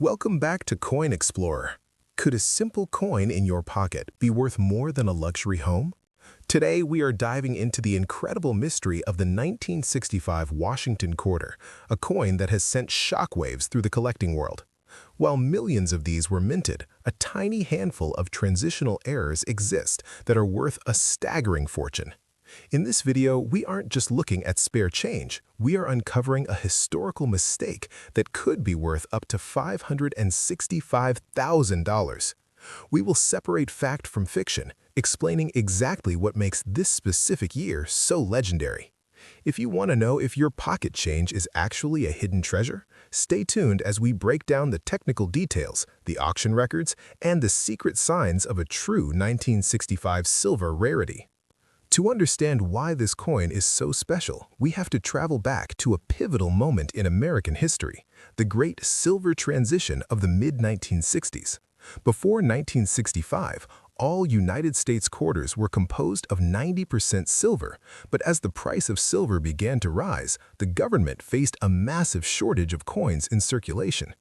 Welcome back to Coin Explorer. Could a simple coin in your pocket be worth more than a luxury home? Today, we are diving into the incredible mystery of the 1965 Washington quarter, a coin that has sent shockwaves through the collecting world. While millions of these were minted, a tiny handful of transitional errors exist that are worth a staggering fortune. In this video, we aren't just looking at spare change, we are uncovering a historical mistake that could be worth up to $565,000. We will separate fact from fiction, explaining exactly what makes this specific year so legendary. If you want to know if your pocket change is actually a hidden treasure, stay tuned as we break down the technical details, the auction records, and the secret signs of a true 1965 silver rarity. To understand why this coin is so special, we have to travel back to a pivotal moment in American history, the Great Silver Transition of the mid-1960s. Before 1965, all United States quarters were composed of 90% silver, but as the price of silver began to rise, the government faced a massive shortage of coins in circulation.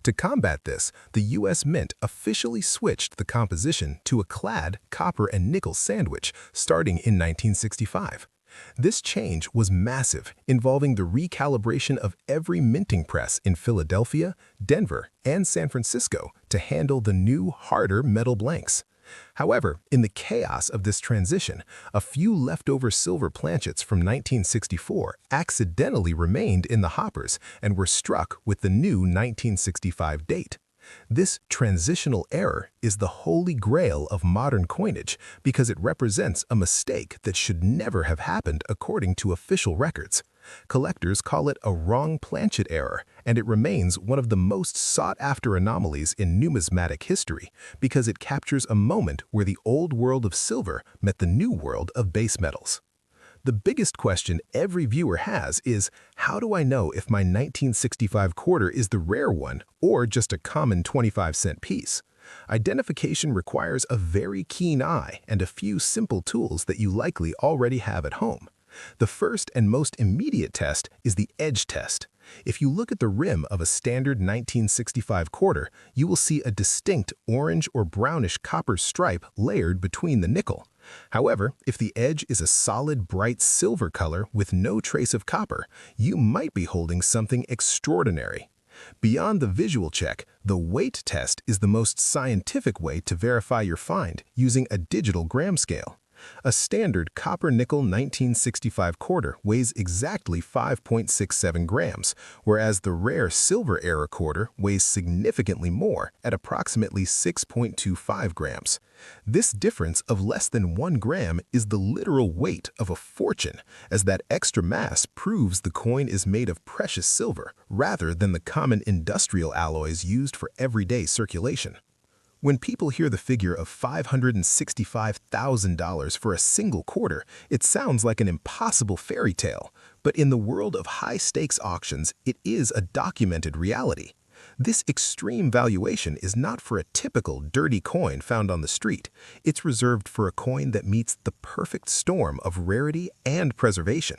To combat this, the U.S. Mint officially switched the composition to a clad copper and nickel sandwich starting in 1965. This change was massive, involving the recalibration of every minting press in Philadelphia, Denver, and San Francisco to handle the new, harder metal blanks. However, in the chaos of this transition, a few leftover silver planchets from 1964 accidentally remained in the hoppers and were struck with the new 1965 date. This transitional error is the holy grail of modern coinage because it represents a mistake that should never have happened according to official records. Collectors call it a wrong planchet error, and it remains one of the most sought-after anomalies in numismatic history because it captures a moment where the old world of silver met the new world of base metals. The biggest question every viewer has is, how do I know if my 1965 quarter is the rare one or just a common 25-cent piece? Identification requires a very keen eye and a few simple tools that you likely already have at home. The first and most immediate test is the edge test. If you look at the rim of a standard 1965 quarter, you will see a distinct orange or brownish copper stripe layered between the nickel. However, if the edge is a solid, bright silver color with no trace of copper, you might be holding something extraordinary. Beyond the visual check, the weight test is the most scientific way to verify your find using a digital gram scale. A standard copper-nickel 1965 quarter weighs exactly 5.67 grams, whereas the rare silver era quarter weighs significantly more at approximately 6.25 grams. This difference of less than 1 gram is the literal weight of a fortune, as that extra mass proves the coin is made of precious silver rather than the common industrial alloys used for everyday circulation. When people hear the figure of $565,000 for a single quarter, it sounds like an impossible fairy tale, but in the world of high-stakes auctions, it is a documented reality. This extreme valuation is not for a typical dirty coin found on the street. It's reserved for a coin that meets the perfect storm of rarity and preservation.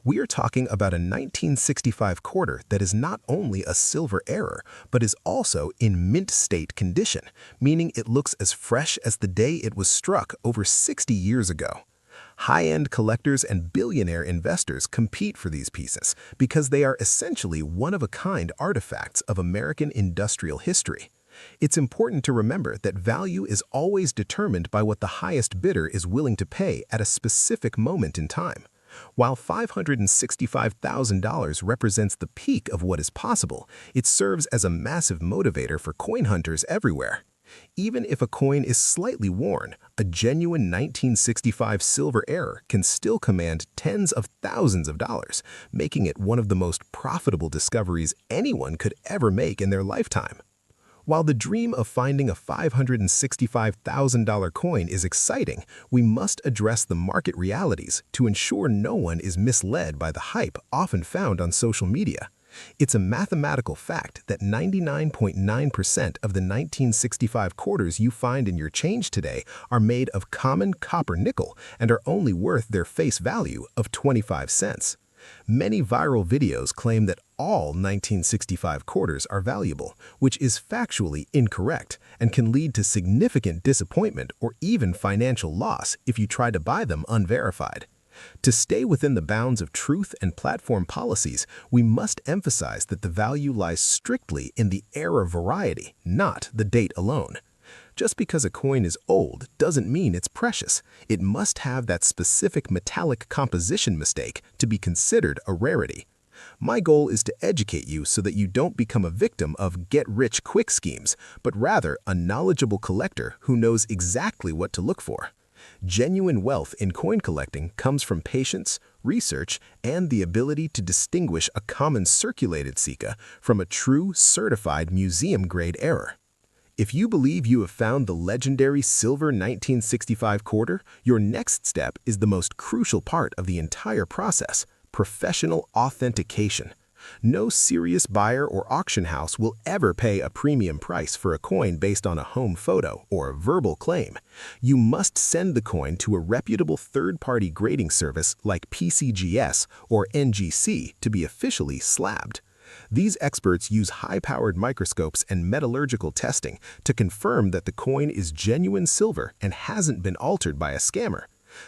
We are talking about a 1965 quarter that is not only a silver error, but is also in mint state condition, meaning it looks as fresh as the day it was struck over 60 years ago. High-end collectors and billionaire investors compete for these pieces because they are essentially one-of-a-kind artifacts of American industrial history. It's important to remember that value is always determined by what the highest bidder is willing to pay at a specific moment in time. While $565,000 represents the peak of what is possible, it serves as a massive motivator for coin hunters everywhere. Even if a coin is slightly worn, a genuine 1965 silver error can still command tens of thousands of dollars, making it one of the most profitable discoveries anyone could ever make in their lifetime. While the dream of finding a $565,000 coin is exciting, we must address the market realities to ensure no one is misled by the hype often found on social media. It's a mathematical fact that 99.9% of the 1965 quarters you find in your change today are made of common copper nickel and are only worth their face value of 25 cents. Many viral videos claim that all 1965 quarters are valuable, which is factually incorrect and can lead to significant disappointment or even financial loss if you try to buy them unverified. To stay within the bounds of truth and platform policies, we must emphasize that the value lies strictly in the era variety, not the date alone. Just because a coin is old doesn't mean it's precious. It must have that specific metallic composition mistake to be considered a rarity. My goal is to educate you so that you don't become a victim of get-rich-quick schemes, but rather a knowledgeable collector who knows exactly what to look for. Genuine wealth in coin collecting comes from patience, research, and the ability to distinguish a common circulated Sika from a true, certified museum-grade error. If you believe you have found the legendary silver 1965 quarter, your next step is the most crucial part of the entire process: professional authentication. No serious buyer or auction house will ever pay a premium price for a coin based on a home photo or a verbal claim. You must send the coin to a reputable third-party grading service like PCGS or NGC to be officially slabbed. These experts use high-powered microscopes and metallurgical testing to confirm that the coin is genuine silver and hasn't been altered by a scammer.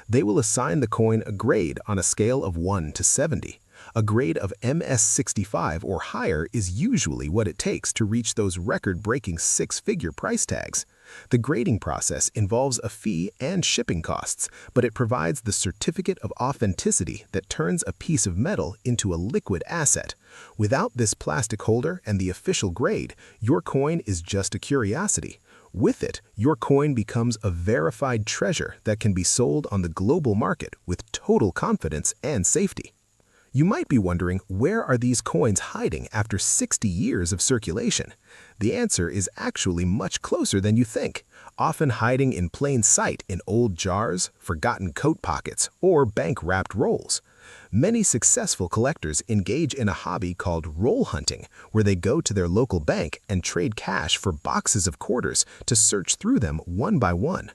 They will assign the coin a grade on a scale of 1 to 70. A grade of MS65 or higher is usually what it takes to reach those record-breaking six-figure price tags. The grading process involves a fee and shipping costs, but it provides the certificate of authenticity that turns a piece of metal into a liquid asset. Without this plastic holder and the official grade, your coin is just a curiosity. With it, your coin becomes a verified treasure that can be sold on the global market with total confidence and safety. You might be wondering, where are these coins hiding after 60 years of circulation? The answer is actually much closer than you think, often hiding in plain sight in old jars, forgotten coat pockets, or bank-wrapped rolls. Many successful collectors engage in a hobby called roll hunting, where they go to their local bank and trade cash for boxes of quarters to search through them one by one.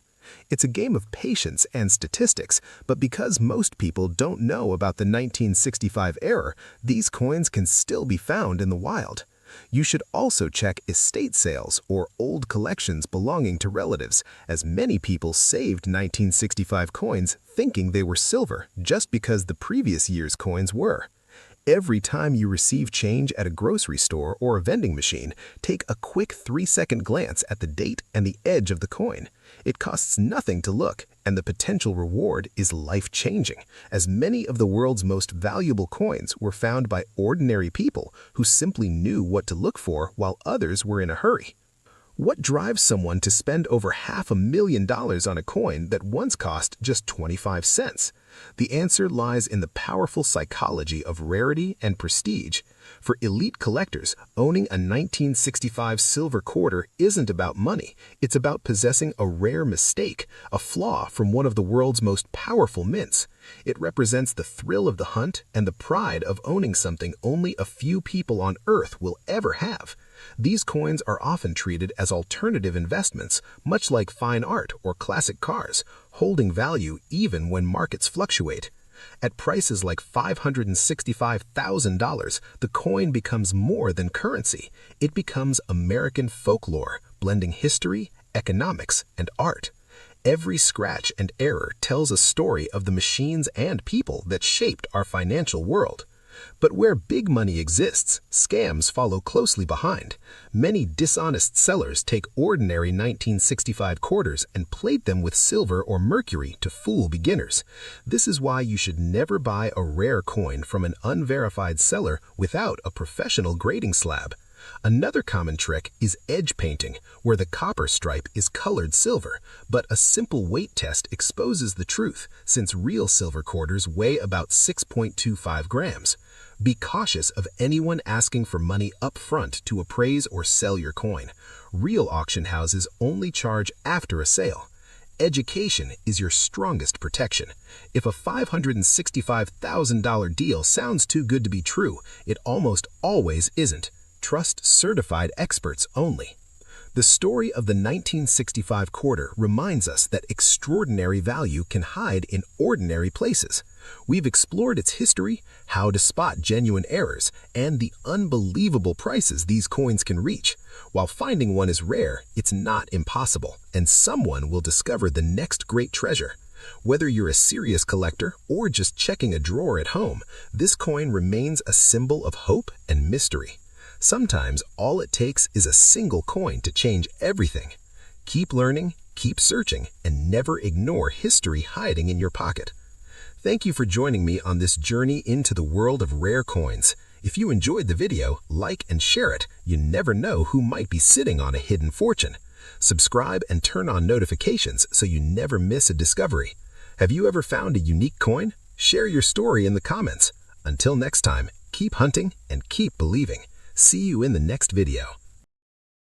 It's a game of patience and statistics, but because most people don't know about the 1965 error, these coins can still be found in the wild. You should also check estate sales or old collections belonging to relatives, as many people saved 1965 coins thinking they were silver just because the previous year's coins were. Every time you receive change at a grocery store or a vending machine, take a quick 3-second glance at the date and the edge of the coin. It costs nothing to look, and the potential reward is life-changing, as many of the world's most valuable coins were found by ordinary people who simply knew what to look for while others were in a hurry. What drives someone to spend over $500,000 on a coin that once cost just 25 cents? The answer lies in the powerful psychology of rarity and prestige. For elite collectors, owning a 1965 silver quarter isn't about money. It's about possessing a rare mistake, a flaw from one of the world's most powerful mints. It represents the thrill of the hunt and the pride of owning something only a few people on Earth will ever have. These coins are often treated as alternative investments, much like fine art or classic cars, holding value even when markets fluctuate. At prices like $565,000, the coin becomes more than currency. It becomes American folklore, blending history, economics, and art. Every scratch and error tells a story of the machines and people that shaped our financial world. But where big money exists, scams follow closely behind. Many dishonest sellers take ordinary 1965 quarters and plate them with silver or mercury to fool beginners. This is why you should never buy a rare coin from an unverified seller without a professional grading slab. Another common trick is edge painting, where the copper stripe is colored silver, but a simple weight test exposes the truth, since real silver quarters weigh about 6.25 grams. Be cautious of anyone asking for money up front to appraise or sell your coin. Real auction houses only charge after a sale. Education is your strongest protection. If a $565,000 deal sounds too good to be true, it almost always isn't. Trust certified experts only. The story of the 1965 quarter reminds us that extraordinary value can hide in ordinary places. We've explored its history, how to spot genuine errors, and the unbelievable prices these coins can reach. While finding one is rare, it's not impossible, and someone will discover the next great treasure. Whether you're a serious collector or just checking a drawer at home, this coin remains a symbol of hope and mystery. Sometimes all it takes is a single coin to change everything. Keep learning, keep searching, and never ignore history hiding in your pocket. Thank you for joining me on this journey into the world of rare coins. If you enjoyed the video, like and share it. You never know who might be sitting on a hidden fortune. Subscribe and turn on notifications so you never miss a discovery. Have you ever found a unique coin? Share your story in the comments. Until next time, keep hunting and keep believing. See you in the next video.